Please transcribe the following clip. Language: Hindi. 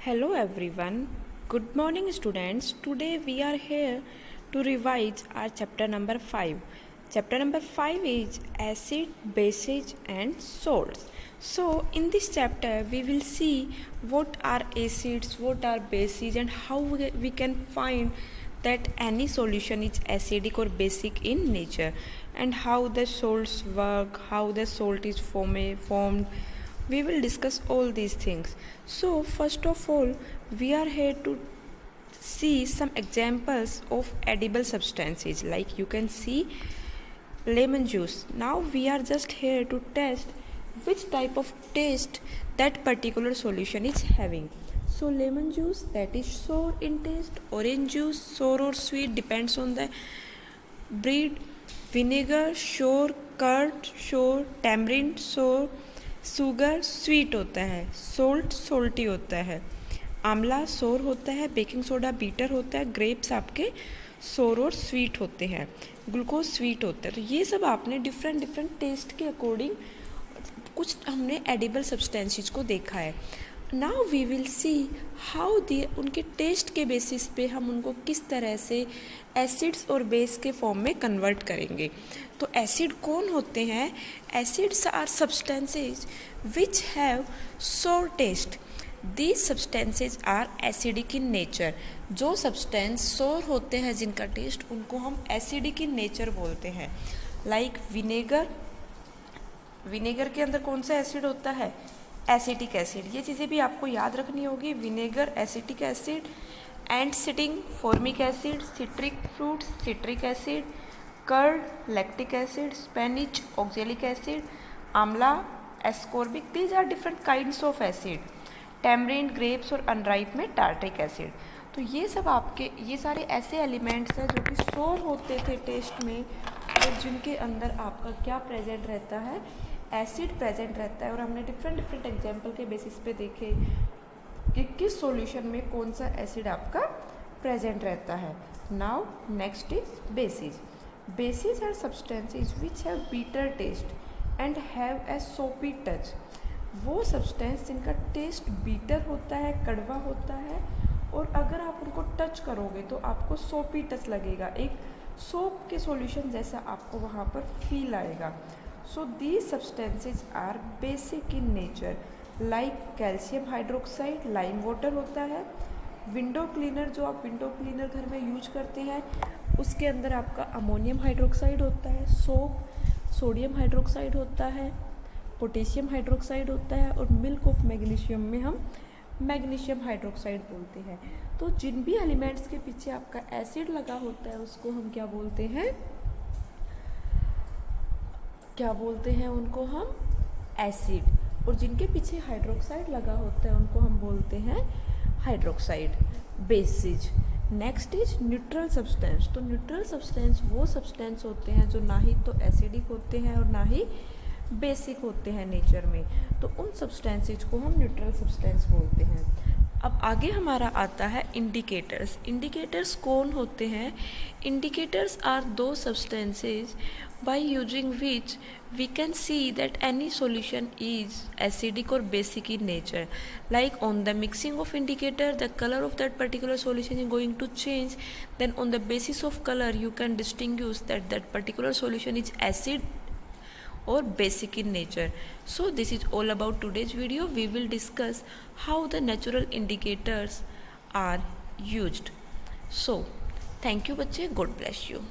Hello everyone. Good morning students. Today we are here to revise our chapter number 5. Chapter number 5 is acid, bases and salts. So in this chapter we will see what are acids, what are bases and how we can find that any solution is acidic or basic in nature and how the salts work, how the salt is formed. We will discuss all these things. So first of all, we are here to see some examples of edible substances, like you can see lemon juice. Now we are just here to test which type of taste that particular solution is having. So lemon juice, that is sour in taste. Orange juice, sour or sweet, depends on the breed. Vinegar sour, curd sour, tamarind sour. Sugar sweet होता है, सोल्ट सोल्टी होता है, आंवला सोर होता है, बेकिंग सोडा बीटर होता है, ग्रेप्स आपके सोर और स्वीट होते हैं, ग्लूकोज स्वीट होता है. तो ये सब आपने डिफरेंट टेस्ट के अकॉर्डिंग कुछ हमने एडिबल सब्सटेंसेस को देखा है. Now we will see how उनके टेस्ट के बेसिस पे हम उनको किस तरह से एसिड्स और बेस के फॉर्म में कन्वर्ट करेंगे. तो एसिड कौन होते हैं? Acids are substances which have sour taste. These substances are acidic in nature. जो सब्सटेंस सोर होते हैं जिनका टेस्ट, उनको हम एसिडिक इन नेचर बोलते हैं. Like vinegar. विनेगर के अंदर कौन सा एसिड होता है? Acetic acid. ये चीज़ें भी आपको याद रखनी होगी. Vinegar, acetic acid, ant sting formic acid, citric fruits, citric acid, curd lactic acid, spinach oxalic acid, amla ascorbic. These are different kinds of acid. Tamarind, grapes और अनराइप में टार्ट्रिक एसिड. तो ये सब आपके ये सारे ऐसे एलिमेंट्स हैं जो कि सोर होते थे टेस्ट में और जिनके अंदर आपका क्या प्रेजेंट रहता है? एसिड प्रेजेंट रहता है. और हमने डिफरेंट एग्जाम्पल के बेसिस पे देखे कि किस सॉल्यूशन में कौन सा एसिड आपका प्रेजेंट रहता है. Now next is bases. Bases are substances which have bitter taste and have a soapy touch. वो सब्सटेंस जिनका टेस्ट बीटर होता है, कड़वा होता है, और अगर आप उनको टच करोगे तो आपको सोपी टच लगेगा. एक सोप के सॉल्यूशन जैसा आपको वहाँ पर फील आएगा. So these substances are basic in nature, like calcium hydroxide, lime water होता है. विंडो क्लीनर, जो आप विंडो क्लीनर घर में यूज करते हैं, उसके अंदर आपका अमोनियम हाइड्रोक्साइड होता है. सोप सोडियम हाइड्रोक्साइड होता है, पोटेशियम हाइड्रोक्साइड होता है, और मिल्क ऑफ मैग्नीशियम में हम मैग्नीशियम हाइड्रोक्साइड बोलते हैं. तो जिन भी एलिमेंट्स के पीछे आपका एसिड लगा होता है उसको हम क्या बोलते हैं? उनको हम एसिड. और जिनके पीछे हाइड्रोक्साइड लगा होता है उनको हम बोलते हैं hydroxide. Bases. Next is neutral substance. तो न्यूट्रल सब्सटेंस वो सब्सटेंस होते हैं जो ना ही तो एसिडिक होते हैं और ना ही बेसिक होते हैं नेचर में. तो उन सब्सटेंसेज को हम न्यूट्रल सब्सटेंस बोलते हैं. अब आगे हमारा आता है इंडिकेटर्स. इंडिकेटर्स कौन होते हैं? इंडिकेटर्स आर दो substances by using which we can see that any solution is acidic or basic in nature. Like on the mixing of indicator, the color of that particular solution is going to change. Then on the basis of color you can distinguish that that particular solution is acid or basic in nature. So this is all about today's video. We will discuss how the natural indicators are used. So thank you बच्चे. God bless you.